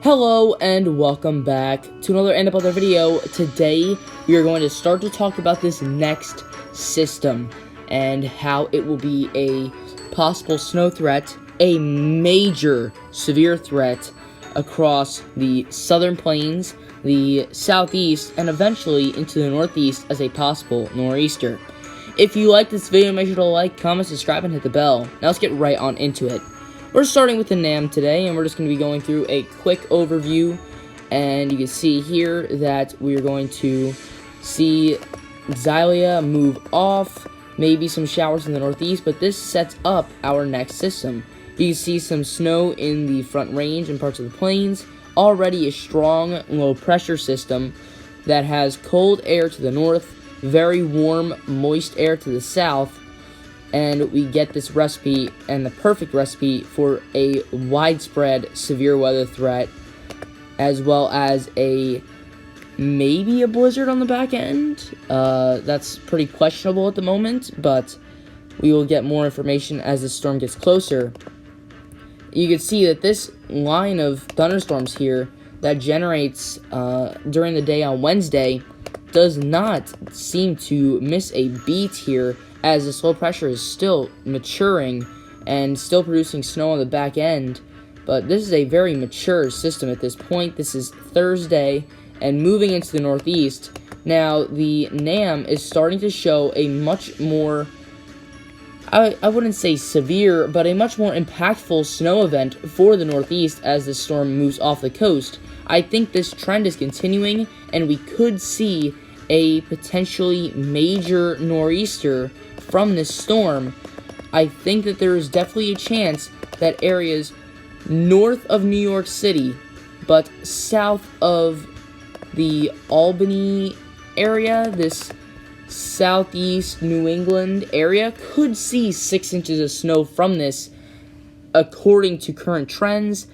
Hello and welcome back to another video. Today we are going to start to talk about this next system and how it will be a possible snow threat, a major severe threat across the southern plains, the southeast, and eventually into the northeast as a possible nor'easter. If you like this video, make sure to like, comment, subscribe, and hit the bell. Now let's get right on into it. We're starting with the NAM today, and we're just going to be going through a quick overview, and you can see here that we're going to see Xylia move off, maybe some showers in the northeast, but this sets up our next system. You can see some snow in the front range and parts of the plains, already a strong low-pressure system that has cold air to the north, very warm, moist air to the south, and we get this recipe, and the perfect recipe for a widespread severe weather threat, as well as maybe a blizzard on the back end. That's pretty questionable at the moment, but we will get more information as the storm gets closer. You can see that this line of thunderstorms here that generates during the day on Wednesday does not seem to miss a beat here, as this low pressure is still maturing and still producing snow on the back end. But this is a very mature system at this point. This is Thursday and moving into the northeast. Now, the NAM is starting to show a much more, I wouldn't say severe, but a much more impactful snow event for the northeast as the storm moves off the coast. I think this trend is continuing, and we could see a potentially major nor'easter from this storm. I think that there is definitely a chance that areas north of New York City, but south of the Albany area, this southeast New England area, could see 6 inches of snow from this, according to current trends.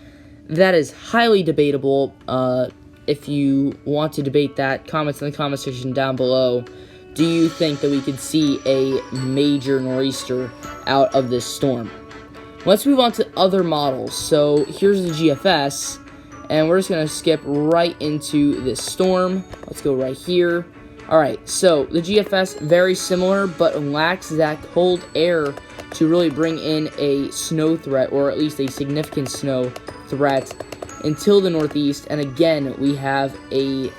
That is highly debatable. If you want to debate that, comments in the comment section down below. Do you think that we could see a major nor'easter out of this storm? Let's move on to other models. So here's the GFS, and we're just going to skip right into this storm. Let's go right here. Alright, so the GFS, very similar, but lacks that cold air to really bring in a snow threat, or at least a significant snow threat, until the northeast. And again, we have a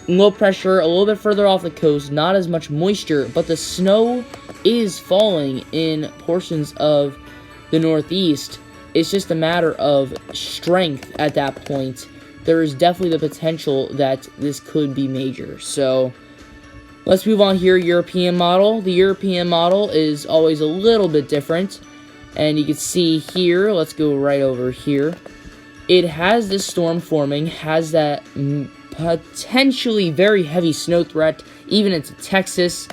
low pressure a little bit further off the coast, not as much moisture, but the snow is falling in portions of the northeast. It's just a matter of strength at that point. There is definitely the potential that this could be major. So let's move on here. European model. The European model is always a little bit different, and you can see here, let's go right over here. It has this storm forming, has that potentially very heavy snow threat, even into Texas,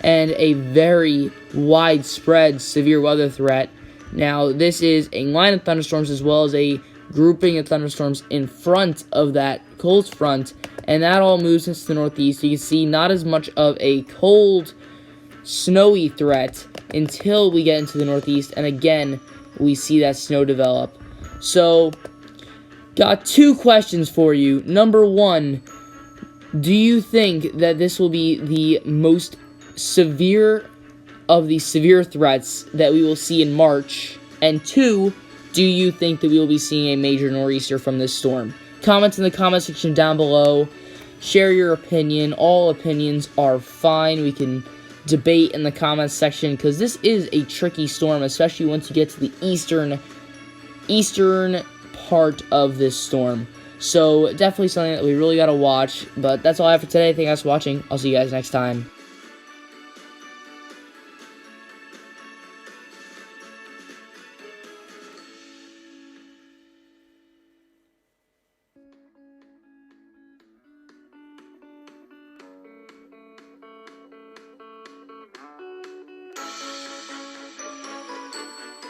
and a very widespread severe weather threat. Now, this is a line of thunderstorms as well as a grouping of thunderstorms in front of that cold front, and that all moves into the northeast. You can see not as much of a cold, snowy threat until we get into the northeast, and again, we see that snow develop. So, got two questions for you. Number one, do you think that this will be the most severe of the severe threats that we will see in March? And two, do you think that we will be seeing a major nor'easter from this storm? Comment in the comment section down below. Share your opinion. All opinions are fine. We can debate in the comments section, because this is a tricky storm, especially once you get to the eastern part of this storm. So definitely something that we really got to watch. But that's all I have for today. Thank you guys for watching. I'll see you guys next time.